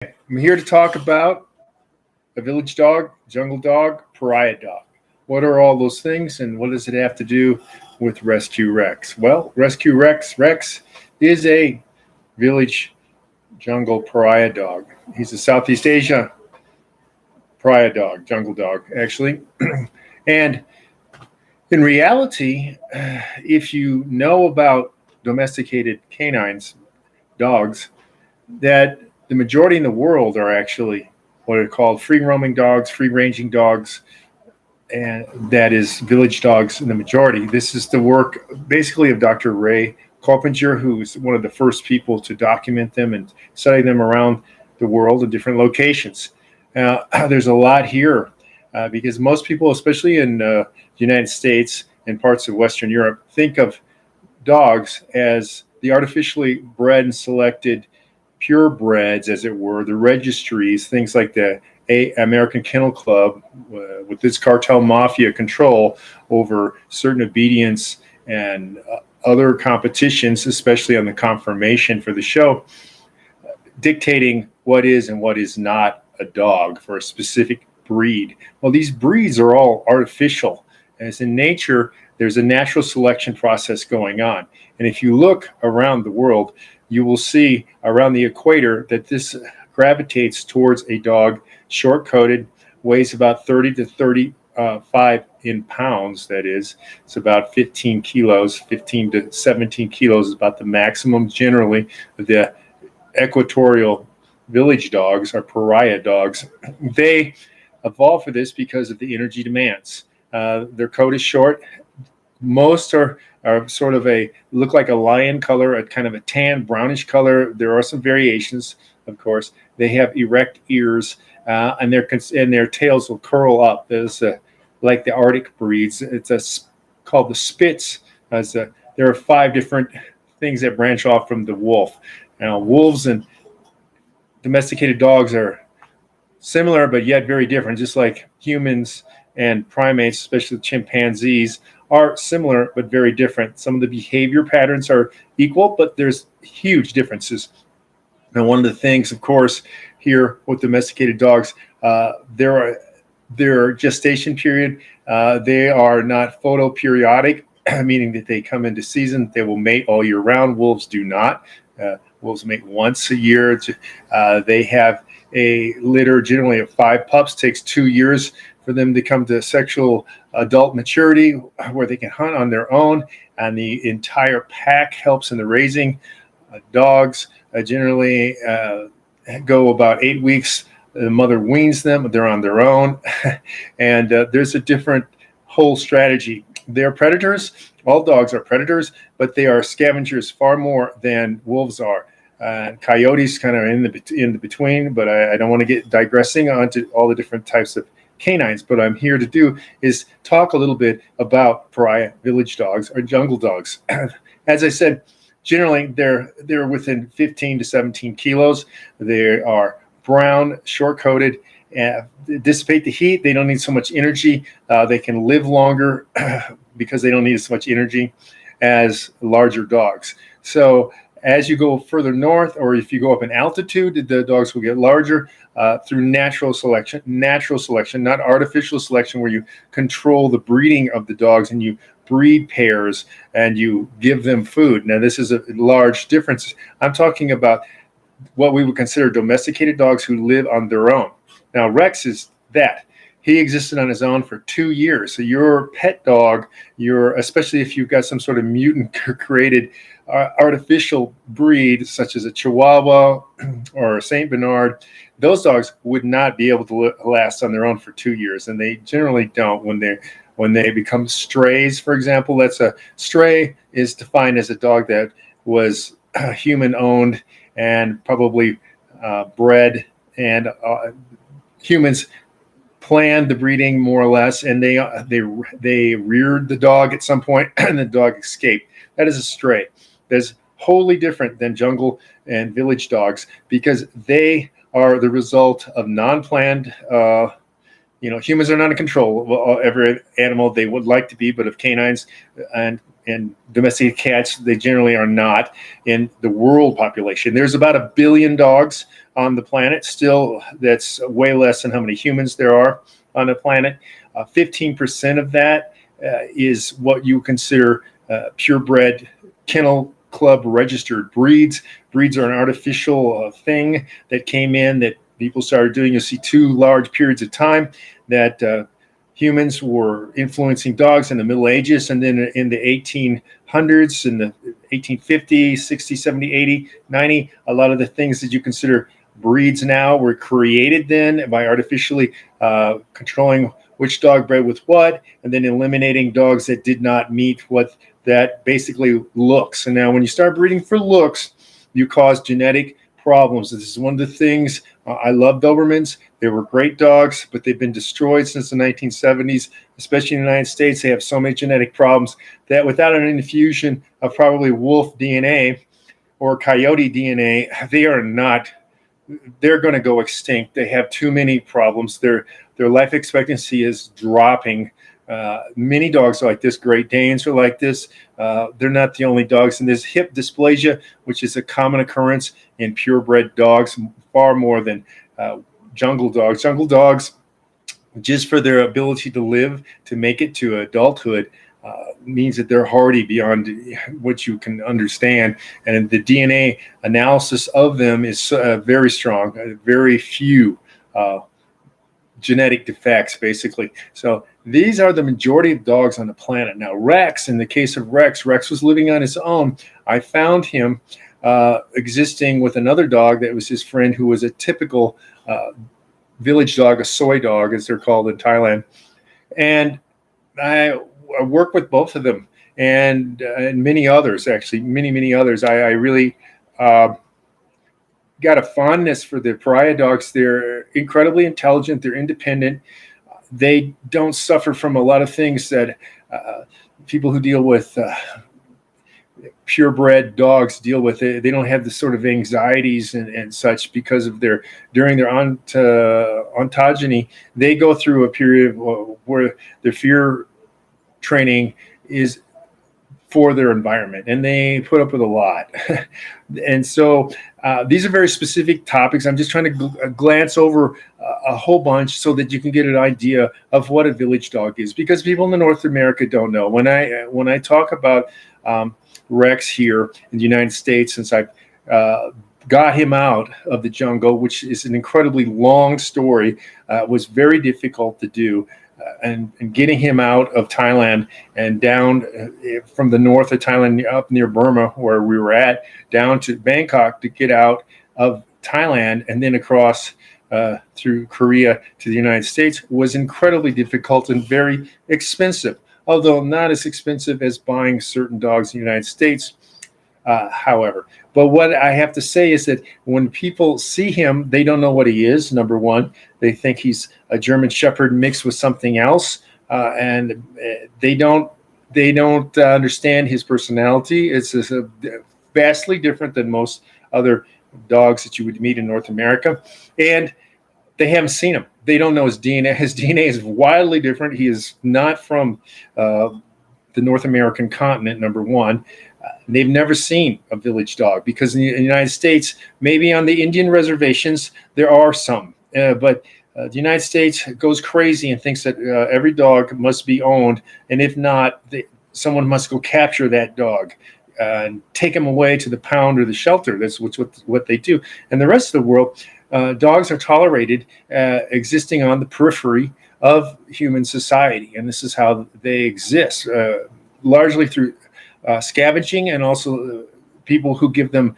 I'm here to talk about a village dog, jungle dog, pariah dog. What are all those things and what does it have to do with Rescue Rex? Well, Rex is a village jungle pariah dog. He's a Southeast Asia pariah dog, jungle dog, actually. And in reality, if you know about domesticated canines, dogs, that the majority in the world are actually what are called free roaming dogs, free ranging dogs, and that is village dogs in the majority. This is the work basically of Dr. Ray Coppinger, who's one of the first people to document them and study them around the world in different locations. There's a lot here because most people, especially in the United States and parts of Western Europe, think of dogs as the artificially bred and selected purebreds, as it were, the registries, things like the American Kennel Club, with its cartel mafia control over certain obedience and other competitions, especially on the conformation for the show, dictating what is and what is not a dog for a specific breed. Well, these breeds are all artificial. As in nature, there's a natural selection process going on. And if you look around the world, you will see around the equator that this gravitates towards a dog short-coated, weighs about 30 to 35 in pounds, that is. It's about 15 kilos, 15 to 17 kilos is about the maximum generally. The equatorial village dogs are pariah dogs. They evolved for this because of the energy demands. Their coat is short. Most are sort of look like a lion color, a kind of a tan brownish color. There are some variations, of course. They have erect ears, and their tails will curl up. There's like the Arctic breeds. It's called the Spitz. There are 5 different things that branch off from the wolf. Now, wolves and domesticated dogs are similar, but yet very different. Just like humans and primates, especially chimpanzees, are similar but very different. Some of the behavior patterns are equal, but there's huge differences. And one of the things, of course, here with domesticated dogs, their gestation period, they are not photoperiodic, meaning that they come into season. They will mate all year round. Wolves do not. Wolves mate once a year. They have a litter generally of 5 pups. Takes 2 years for them to come to sexual adult maturity where they can hunt on their own, and the entire pack helps in the raising. Dogs generally go about 8 weeks. The mother weans them. They're on their own, and there's a different whole strategy. They're predators. All dogs are predators, but they are scavengers far more than wolves are. Coyotes kind of in the between, but I don't want to get digressing onto all the different types of canines. What I'm here to do is talk a little bit about pariah village dogs or jungle dogs. As I said, generally they're within 15 to 17 kilos. They are brown, short-coated, dissipate the heat. They don't need so much energy. They can live longer because they don't need as much energy as larger dogs. So as you go further north, or if you go up in altitude, the dogs will get larger through natural selection, not artificial selection where you control the breeding of the dogs and you breed pairs and you give them food. Now, this is a large difference. I'm talking about what we would consider domesticated dogs who live on their own. Now, Rex is that. He existed on his own for 2 years. So your pet dog, especially if you've got some sort of mutant created artificial breed, such as a Chihuahua or a Saint Bernard, those dogs would not be able to last on their own for 2 years, and they generally don't when they become strays. For example, that's a stray is defined as a dog that was human owned and probably bred, and humans planned the breeding more or less, and they reared the dog at some point, and the dog escaped. That is a stray. That's wholly different than jungle and village dogs because they are the result of non-planned. Humans are not in control of every animal they would like to be, but of canines and and domesticated cats, they generally are not in the world population. There's about 1 billion dogs on the planet. Still, that's way less than how many humans there are on the planet. 15% of that is what you consider purebred kennel club registered breeds. Breeds are an artificial thing that came in that people started doing. You see 2 large periods of time that humans were influencing dogs in the Middle Ages, and then in the 1800s, in the 1850s, 60, 70, 80, 90, a lot of the things that you consider breeds now were created then by artificially controlling which dog bred with what, and then eliminating dogs that did not meet what that basically looks. And now when you start breeding for looks, you cause genetic problems. This is one of the things. I love Dobermans. They were great dogs, but they've been destroyed since the 1970s, especially in the United States. They have so many genetic problems that without an infusion of probably wolf DNA or coyote DNA, they're going to go extinct. They have too many problems. Their life expectancy is dropping. Many dogs are like this. Great Danes are like this. They're not the only dogs. And there's hip dysplasia, which is a common occurrence in purebred dogs, far more than jungle dogs. Jungle dogs, just for their ability to live, to make it to adulthood, means that they're hardy beyond what you can understand. And the DNA analysis of them is very strong, very few genetic defects, basically. So these are the majority of dogs on the planet. Now, Rex, in the case of Rex was living on his own. I found him existing with another dog that was his friend, who was a typical village dog, a soy dog, as they're called in Thailand. And I work with both of them and many others, actually, many others. I really got a fondness for the Pariah dogs. They're incredibly intelligent. They're independent. They don't suffer from a lot of things that people who deal with purebred dogs deal with. They don't have the sort of anxieties and such because of during their ontogeny, they go through a period where their fear training is for their environment, and they put up with a lot. And so these are very specific topics. I'm just trying to glance over a whole bunch so that you can get an idea of what a village dog is, because people in North America don't know. When I talk about Rex here in the United States, since I've got him out of the jungle, which is an incredibly long story, was very difficult to do. And getting him out of Thailand and down from the north of Thailand up near Burma, where we were at, down to Bangkok to get out of Thailand and then across through Korea to the United States was incredibly difficult and very expensive, although not as expensive as buying certain dogs in the United States. However, but what I have to say is that when people see him, they don't know what he is. Number one, they think he's a German Shepherd mixed with something else, and they don't understand his personality. It's vastly different than most other dogs that you would meet in North America, and they haven't seen him. They don't know his DNA. His DNA is wildly different. He is not from the North American continent, number one. They've never seen a village dog, because in the United States, maybe on the Indian reservations, there are some. But the United States goes crazy and thinks that every dog must be owned. And if not, someone must go capture that dog and take him away to the pound or the shelter. That's what they do. And the rest of the world, dogs are tolerated existing on the periphery of human society. And this is how they exist, largely through scavenging, and also people who give them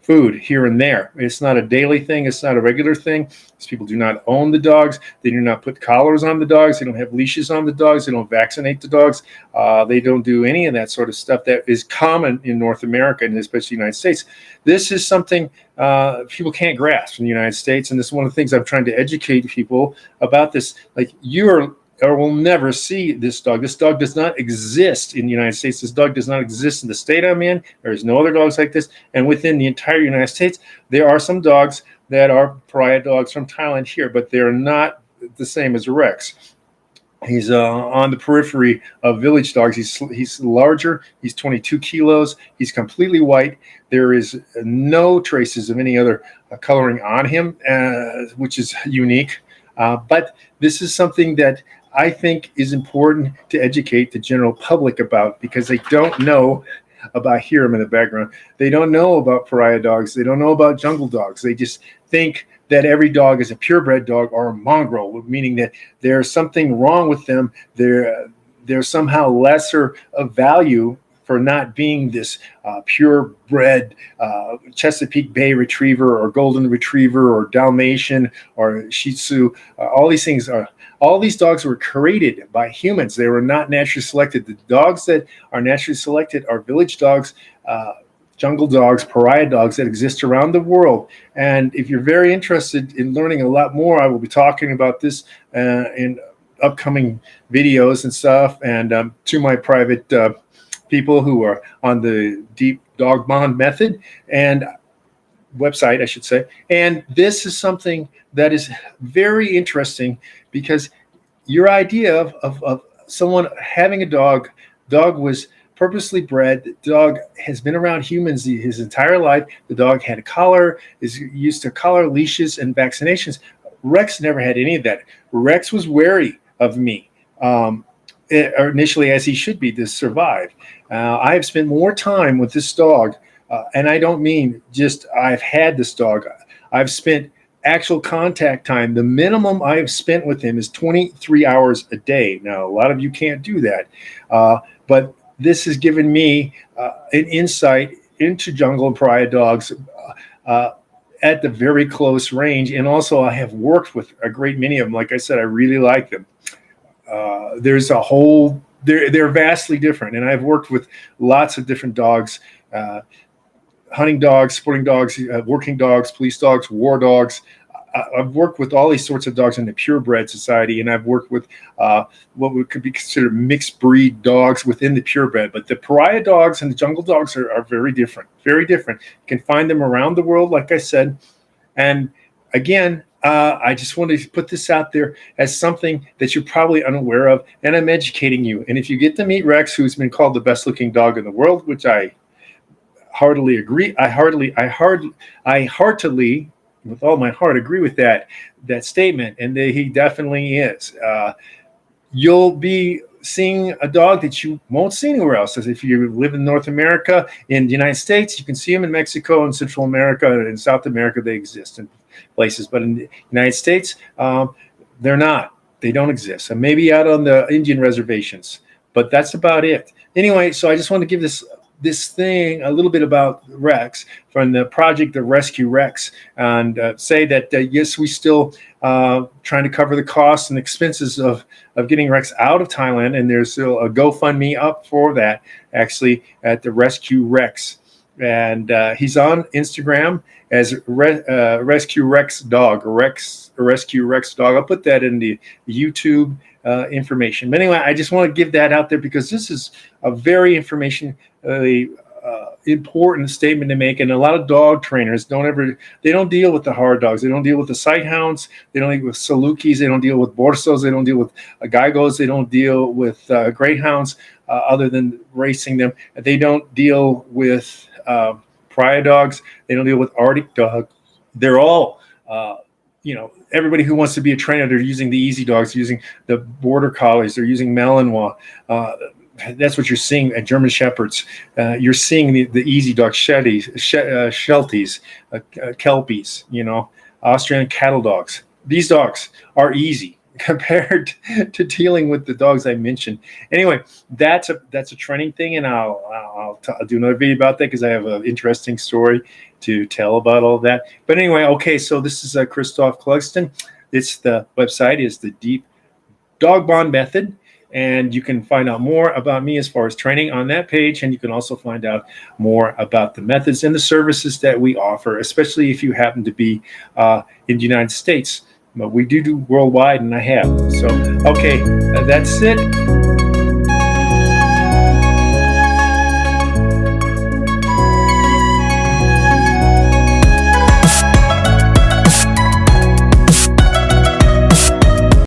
food here and there. It's not a daily thing. It's not a regular thing. These people do not own the dogs. They do not put collars on the dogs. They don't have leashes on the dogs. They don't vaccinate the dogs. They don't do any of that sort of stuff that is common in North America, and especially the United States. This is something people can't grasp in the United States, and this is one of the things I'm trying to educate people about this. Like, you will never see this dog. This dog does not exist in the United States. This dog does not exist in the state I'm in. There is no other dogs like this. And within the entire United States, there are some dogs that are Pariah dogs from Thailand here, but they're not the same as a Rex. He's on the periphery of village dogs. He's larger. He's 22 kilos. He's completely white. There is no traces of any other coloring on him, which is unique. But this is something that I think is important to educate the general public about, because they don't know about, hear him in the background. They don't know about pariah dogs. They don't know about jungle dogs. They just think that every dog is a purebred dog or a mongrel, meaning that there's something wrong with them. They're somehow lesser of value for not being this purebred Chesapeake Bay Retriever or Golden Retriever or Dalmatian or Shih Tzu. All these things are. All these dogs were created by humans. They were not naturally selected. The dogs that are naturally selected are village dogs, jungle dogs, pariah dogs that exist around the world. And if you're very interested in learning a lot more, I will be talking about this in upcoming videos and stuff, and to my private people who are on the Deep Dog Bond method and website, I should say. And this is something that is very interesting, because your idea of someone having a dog was purposely bred. The dog has been around humans his entire life. The dog had a collar, is used to collar, leashes, and vaccinations. Rex never had any of that. Rex was wary of me, initially, as he should be, to survive. I have spent more time with this dog, and I don't mean just I've had this dog. I've spent actual contact time. The minimum I have spent with him is 23 hours a day. Now, a lot of you can't do that, but this has given me an insight into jungle and pariah dogs at the very close range. And also, I have worked with a great many of them. Like I said, I really like them. There's a whole, they're vastly different. And I've worked with lots of different dogs, hunting dogs, sporting dogs, working dogs, police dogs, war dogs. I've worked with all these sorts of dogs in the purebred society, and I've worked with what could be considered mixed breed dogs within the purebred. But the pariah dogs and the jungle dogs are very different, very different. You can find them around the world, like I said. And again, I just wanted to put this out there as something that you're probably unaware of, and I'm educating you. And if you get to meet Rex, who's been called the best looking dog in the world, which I heartily agree, I heartily, with all my heart, agree with that statement, and he definitely is. You'll be seeing a dog that you won't see anywhere else. As if you live in North America, in the United States, you can see them in Mexico and Central America, and in South America they exist in places, but in the United States, they're not. They don't exist. And maybe out on the Indian reservations, but that's about it. Anyway, so I just want to give this thing a little bit about Rex from the project, the Rescue Rex, and say that yes, we still trying to cover the costs and expenses of getting Rex out of Thailand, and there's still a GoFundMe up for that, actually, at the Rescue Rex. And he's on Instagram as Rescue Rex Dog, Rescue Rex Dog. I'll put that in the YouTube information. But anyway, I just want to give that out there, because this is a very important statement to make. And a lot of dog trainers they don't deal with the hard dogs. They don't deal with the sight hounds. They don't deal with Salukis. They don't deal with Borsos. They don't deal with Gaigos. They don't deal with greyhounds, other than racing them. They don't deal with pariah dogs. They don't deal with Arctic dogs. They're all, everybody who wants to be a trainer, they're using the easy dogs, using the border collies, they're using Malinois. That's what you're seeing at German Shepherds. You're seeing the easy dogs, Shelties, Kelpies, Australian cattle dogs. These dogs are easy compared to dealing with the dogs I mentioned. Anyway, that's a training thing, and I'll do another video about that, because I have an interesting story to tell about all that. But anyway, okay, so this is Christoph Clugston. The website is the Deep Dog Bond Method, and you can find out more about me as far as training on that page, and you can also find out more about the methods and the services that we offer, especially if you happen to be in the United States. But we do worldwide, and I have. So, okay, that's it.